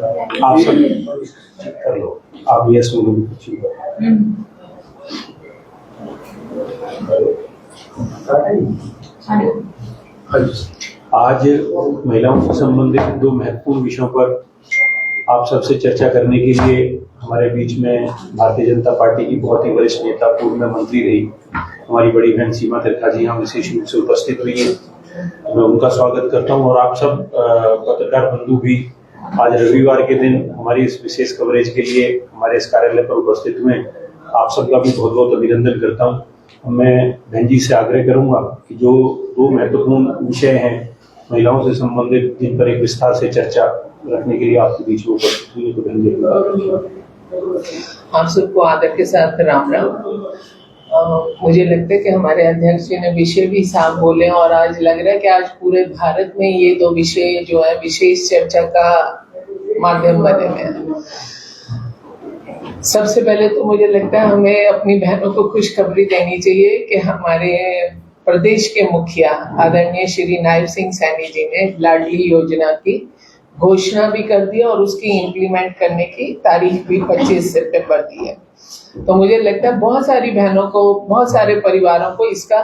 आप सब कर लो, आप भी ऐसे लोग आज महिलाओं से संबंधित दो महत्वपूर्ण विषयों पर आप सबसे चर्चा करने के लिए हमारे बीच में भारतीय जनता पार्टी की बहुत ही वरिष्ठ नेता, पूर्व मंत्री रही हमारी बड़ी बहन सीमा तिरखा जी यहाँ विशेष रूप से उपस्थित हुई है। मैं उनका स्वागत करता हूँ और आप सब पत्रकार बंधु भी आज रविवार के दिन हमारी इस विशेष कवरेज के लिए हमारे इस कार्यालय पर उपस्थित हुए। आप सबका भी बहुत बहुत अभिनंदन करता हूँ। मैं बहन जी से आग्रह करूंगा कि जो दो महत्वपूर्ण विषय हैं महिलाओं से संबंधित, जिन पर एक विस्तार से चर्चा रखने के लिए आपके बीच में उपस्थित हुई, तो बहन जी आप सबको आदर के साथ राम राम। मुझे लगता है कि हमारे अध्यक्ष जी ने विषय भी साफ बोले और आज लग रहा है कि आज पूरे भारत में ये दो विषय जो है विशेष चर्चा का माध्यम बने हुए हैं। सबसे पहले तो मुझे लगता है हमें अपनी बहनों को खुशखबरी देनी चाहिए कि हमारे प्रदेश के मुखिया आदरणीय श्री नायब सिंह सैनी जी ने लाडली योजना की घोषणा भी कर दी और उसकी इम्प्लीमेंट करने की तारीख भी 25 सितंबर दी है। तो मुझे लगता है बहुत सारी बहनों को, बहुत सारे परिवारों को इसका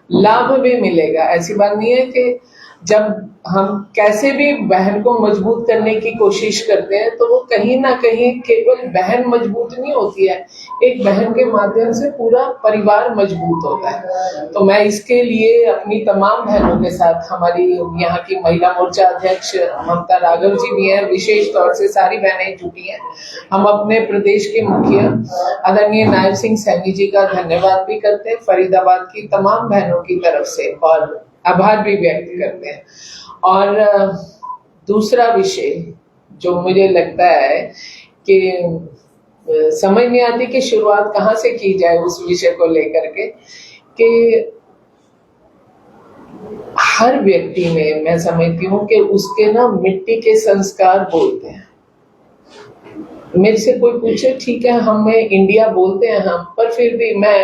लाभ भी मिलेगा। ऐसी बात नहीं है कि जब हम कैसे भी बहन को मजबूत करने की कोशिश करते हैं तो वो कहीं ना कहीं केवल बहन मजबूत नहीं होती है, एक बहन के माध्यम से पूरा परिवार मजबूत होता है। तो मैं इसके लिए अपनी तमाम बहनों के साथ, हमारी यहाँ की महिला मोर्चा अध्यक्ष ममता राघव जी भी हैं, विशेष तौर से सारी बहनें जुटी हैं। हम अपने प्रदेश के मुखिया आदरणीय नायब सिंह सैनी जी का धन्यवाद भी करते हैं, फरीदाबाद की तमाम बहनों की तरफ से, और आभार भी व्यक्त करते हैं। और दूसरा विषय जो मुझे लगता है कि समझ नहीं आती कि शुरुआत कहाँ से की जाए उस विषय को लेकर के, कि हर व्यक्ति में मैं समझती हूँ कि उसके ना मिट्टी के संस्कार बोलते हैं। मेरे से कोई पूछे, ठीक है हमें इंडिया बोलते हैं हम, पर फिर भी मैं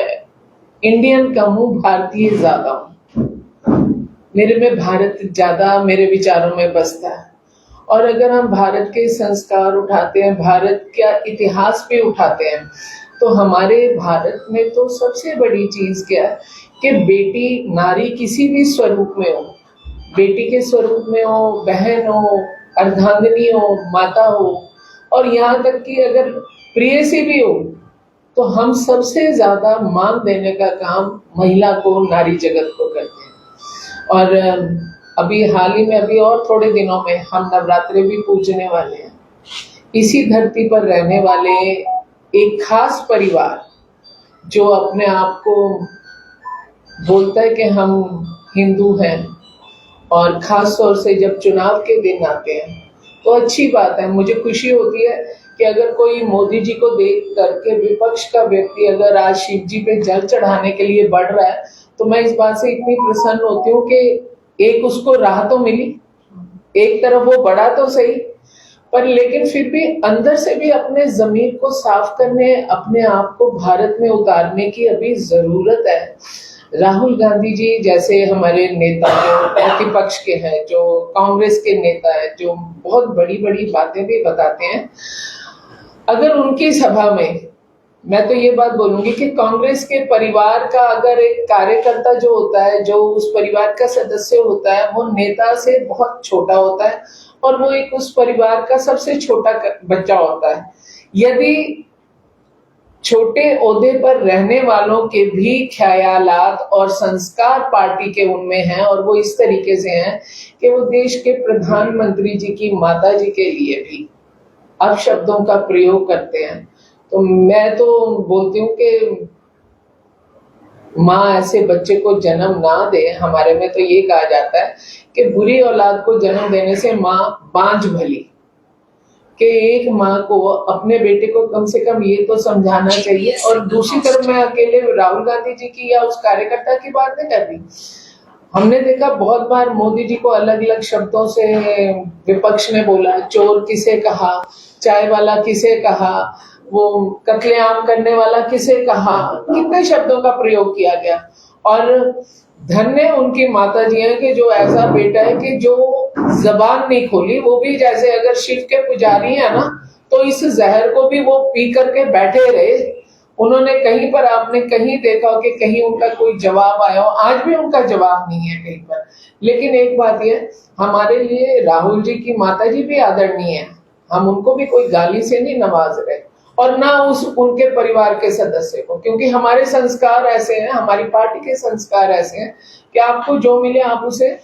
इंडियन कम हूँ, भारतीय ज्यादा हूँ। मेरे में भारत ज्यादा मेरे विचारों में बसता है। और अगर हम भारत के संस्कार उठाते हैं, भारत का इतिहास भी उठाते हैं, तो हमारे भारत में तो सबसे बड़ी चीज क्या है कि बेटी, नारी किसी भी स्वरूप में हो, बेटी के स्वरूप में हो, बहन हो, अर्धांगिनी हो, माता हो, और यहाँ तक कि अगर प्रेयसी भी हो, तो हम सबसे ज्यादा मान देने का काम महिला को, नारी जगत को करते हैं। और अभी हाल ही में, अभी और थोड़े दिनों में हम नवरात्रे भी पूजने वाले हैं। इसी धरती पर रहने वाले एक खास परिवार जो अपने आप को बोलता है कि हम हिंदू हैं, और खास तौर से जब चुनाव के दिन आते हैं तो अच्छी बात है, मुझे खुशी होती है कि अगर कोई मोदी जी को देख करके विपक्ष का व्यक्ति अगर आज शिव जी पे जल चढ़ाने के लिए बढ़ रहा है, तो मैं इस बात से इतनी प्रसन्न होती हूँ कि एक उसको राह तो मिली, एक तरफ वो बढ़ा तो सही, पर लेकिन फिर भी अंदर से भी अपने जमीर को साफ करने, अपने आप को भारत में उतारने की अभी जरूरत है। राहुल गांधी जी जैसे हमारे नेता जो प्रतिपक्ष के हैं, जो कांग्रेस के नेता है, जो बहुत बड़ी बड़ी बातें भी बताते हैं, अगर उनकी सभा में, मैं तो ये बात बोलूंगी कि कांग्रेस के परिवार का अगर एक कार्यकर्ता जो होता है, जो उस परिवार का सदस्य होता है, वो नेता से बहुत छोटा होता है और वो एक उस परिवार का सबसे छोटा बच्चा होता है। यदि छोटे ओहदे पर रहने वालों के भी ख्यालात और संस्कार पार्टी के उनमें हैं और वो इस तरीके से हैं कि वो देश के प्रधानमंत्री जी की माता जी के लिए भी अपशब्दों का प्रयोग करते हैं, तो मैं तो बोलती हूँ कि माँ ऐसे बच्चे को जन्म ना दे। हमारे में तो ये कहा जाता है कि बुरी औलाद को जन्म देने से माँ बांझ भली, कि एक माँ को अपने बेटे को कम से कम ये तो समझाना चाहिए। और दूसरी तरफ मैं अकेले राहुल गांधी जी की या उस कार्यकर्ता की बात नहीं कर रही, हमने देखा बहुत बार मोदी जी को अलग अलग शब्दों से विपक्ष ने बोला, चोर किसे कहा, चाय वाला किसे कहा, वो कत्लेआम करने वाला किसे कहा, कितने शब्दों का प्रयोग किया गया। और धन्य उनकी माता जी हैं कि जो ऐसा बेटा है कि जो जबान नहीं खोली, वो भी जैसे अगर शिव के पुजारी है ना, तो इस जहर को भी वो पी करके बैठे रहे। उन्होंने कहीं पर, आपने कहीं देखा हो कि कहीं उनका कोई जवाब आया हो? आज भी उनका जवाब नहीं है कहीं पर। लेकिन एक बात यह, हमारे लिए राहुल जी की माता जी भी आदरणीय है, हम उनको भी कोई गाली से नहीं नवाज रहे, और ना उनके परिवार के सदस्य को, क्योंकि हमारे संस्कार ऐसे हैं, हमारी पार्टी के संस्कार ऐसे हैं कि आपको जो मिले आप उसे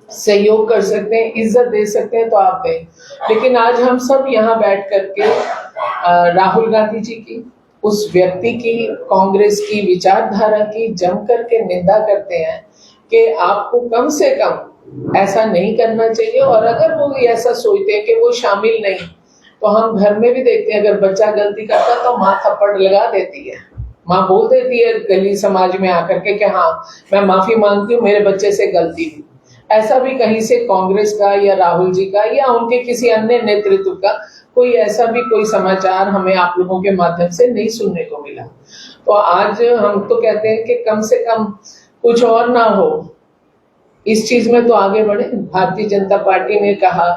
सहयोग कर सकते हैं, इज्जत दे सकते हैं तो आप दें। लेकिन आज हम सब यहाँ बैठ करके राहुल गांधी जी की, उस व्यक्ति की, कांग्रेस की विचारधारा की जम करके निंदा करते हैं कि आपको कम से कम ऐसा नहीं करना चाहिए। और अगर वो ऐसा सोचते हैं कि वो शामिल नहीं, तो हम घर में भी देखते हैं, अगर बच्चा गलती करता तो माँ थप्पड़ लगा देती है, माँ बोल देती है गली समाज में आकर के कि हाँ मैं माफी मांगती हूँ, मेरे बच्चे से गलती हुई। ऐसा भी कहीं से कांग्रेस का या राहुल जी का या उनके किसी अन्य नेतृत्व का कोई ऐसा भी कोई समाचार हमें आप लोगों के माध्यम से नहीं सुनने को मिला। तो आज हम तो कहते हैं कि कम से कम कुछ और ना हो, इस चीज में तो आगे बढ़े। भारतीय जनता पार्टी ने कहा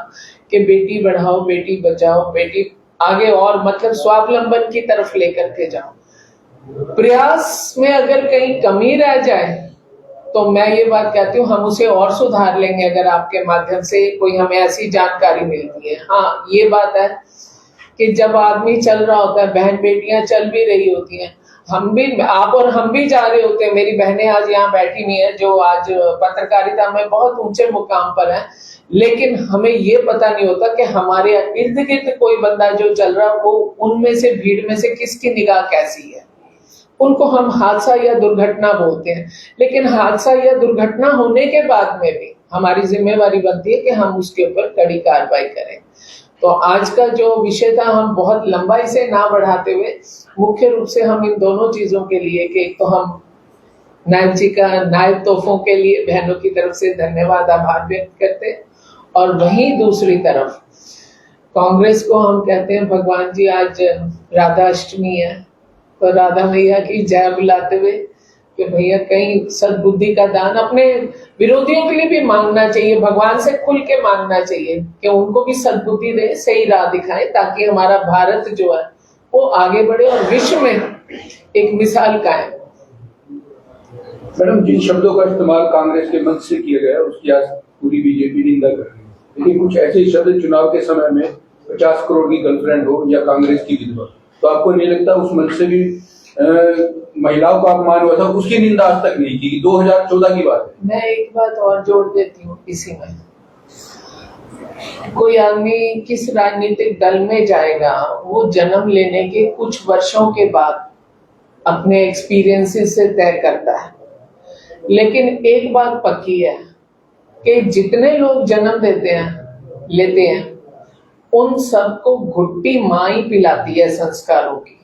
कि बेटी बढ़ाओ, बेटी बचाओ, बेटी आगे, और मतलब स्वावलंबन की तरफ लेकर के जाओ। प्रयास में अगर कहीं कमी रह जाए तो मैं ये बात कहती हूँ हम उसे और सुधार लेंगे, अगर आपके माध्यम से कोई हमें ऐसी जानकारी मिलती है। हाँ, ये बात है कि जब आदमी चल रहा होता है, बहन बेटियां चल भी रही होती हैं, हम भी, आप और हम भी जा रहे होते हैं। मेरी बहनें आज यहाँ बैठी हुई हैं जो आज पत्रकारिता में बहुत ऊंचे मुकाम पर हैं, लेकिन हमें ये पता नहीं होता कि हमारे इर्द गिर्द कोई बंदा जो चल रहा है वो उनमें से, भीड़ में से किसकी निगाह कैसी है। उनको हम हादसा या दुर्घटना बोलते हैं, लेकिन हादसा या दुर्घटना होने के बाद में भी हमारी जिम्मेवारी बनती है कि हम उसके ऊपर कड़ी कार्रवाई करें। तो आज का जो विषय था, हम बहुत लंबाई से ना बढ़ाते हुए मुख्य रूप से हम इन दोनों चीजों के लिए कि एक तो हम नायब जी का नायब तोहफों के लिए बहनों की तरफ से धन्यवाद, आभार व्यक्त करते हैं, और वहीं दूसरी तरफ कांग्रेस को हम कहते हैं भगवान जी, आज राधा अष्टमी है तो राधा मैया की जय बुलाते हुए कि भैया कहीं सद्बुद्धि का दान अपने विरोधियों के लिए भी मांगना चाहिए, भगवान से खुल के मांगना चाहिए कि उनको भी सद्बुद्धि दे, सही राह दिखाए, ताकि हमारा भारत जो है वो आगे बढ़े और विश्व में एक मिसाल कायम। मैडम, जिन शब्दों का इस्तेमाल कांग्रेस के मंच से किया गया उसकी आज पूरी बीजेपी निंदा कर रही है, लेकिन कुछ ऐसे शब्द चुनाव के समय में 50 करोड़ की गर्लफ्रेंड हो या कांग्रेस की विधवा, तो आपको नहीं लगता उस मंच से भी महिलाओं का अपमान हुआ था, उसकी निंदा आज तक नहीं की? 2014 की बात है। मैं एक बात और जोड़ देती हूँ इसी में, कोई आदमी किस राजनीतिक दल में जाएगा वो जन्म लेने के कुछ वर्षों के बाद अपने एक्सपीरियंसेस से तय करता है। लेकिन एक बात पक्की है कि जितने लोग जन्म लेते हैं उन सबको घुट्टी माँ ही पिलाती है संस्कारों की।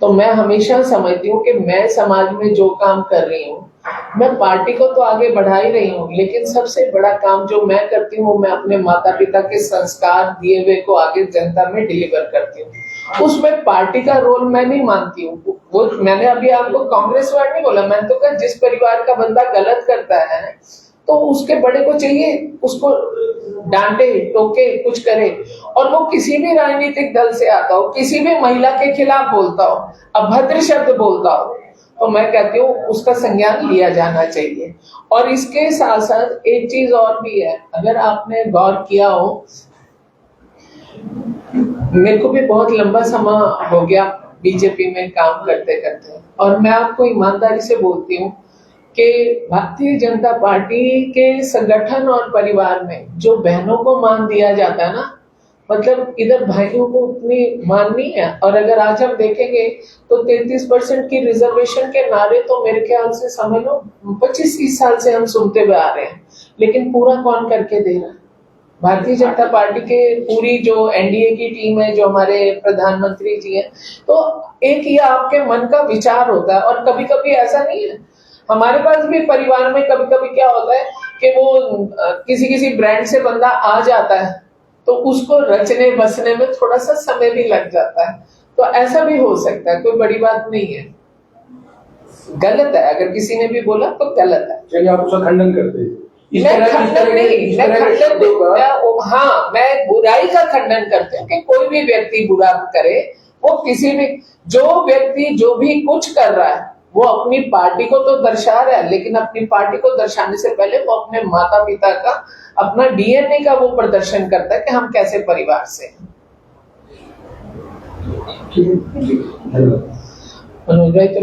तो मैं हमेशा समझती हूँ कि मैं समाज में जो काम कर रही हूँ, मैं पार्टी को तो आगे बढ़ा ही रही हूँ, लेकिन सबसे बड़ा काम जो मैं करती हूँ, मैं अपने माता पिता के संस्कार दिए हुए को आगे जनता में डिलीवर करती हूँ। उसमें पार्टी का रोल मैं नहीं मानती हूँ। वो मैंने अभी आपको कांग्रेस वर्ड नहीं बोला, मैंने तो कहा जिस परिवार का बंदा गलत करता है तो उसके बड़े को चाहिए उसको डांटे, टोके, कुछ करे, और वो किसी भी राजनीतिक दल से आता हो, किसी भी महिला के खिलाफ बोलता हो, अभद्र शब्द बोलता हो, तो मैं कहती हूँ उसका संज्ञान लिया जाना चाहिए। और इसके साथ साथ एक चीज और भी है, अगर आपने गौर किया हो, मेरे को भी बहुत लंबा समय हो गया बीजेपी में काम करते करते, और मैं आपको ईमानदारी से बोलती हूँ कि भारतीय जनता पार्टी के संगठन और परिवार में जो बहनों को मान दिया जाता है ना, मतलब इधर भाइयों को उतनी मान नहीं है। और अगर आज हम देखेंगे तो 33% की रिजर्वेशन के नारे तो मेरे ख्याल से समझ लो 25-30 साल से हम सुनते हुए आ रहे हैं, लेकिन पूरा कौन करके दे रहा है? भारतीय जनता पार्टी के पूरी जो एनडीए की टीम है, जो हमारे प्रधानमंत्री जी हैं, तो एक ये आपके मन का विचार होता है। और कभी कभी ऐसा नहीं है, हमारे पास भी परिवार में कभी कभी क्या होता है कि वो किसी ब्रांड से बंदा आ जाता है तो उसको रचने बसने में थोड़ा सा समय भी लग जाता है, तो ऐसा भी हो सकता है, कोई बड़ी बात नहीं है। गलत है, अगर किसी ने भी बोला तो गलत है। चलिए आप उसका खंडन करते हैं। हाँ, मैं बुराई का खंडन करती हूँ कि कोई भी व्यक्ति बुरा करे, वो किसी भी, जो व्यक्ति जो भी कुछ कर रहा है वो अपनी पार्टी को तो दर्शा रहा है, लेकिन अपनी पार्टी को दर्शाने से पहले वो अपने माता पिता का, अपना डीएनए का वो प्रदर्शन करता है कि हम कैसे परिवार से हैं। मनोज भाई तो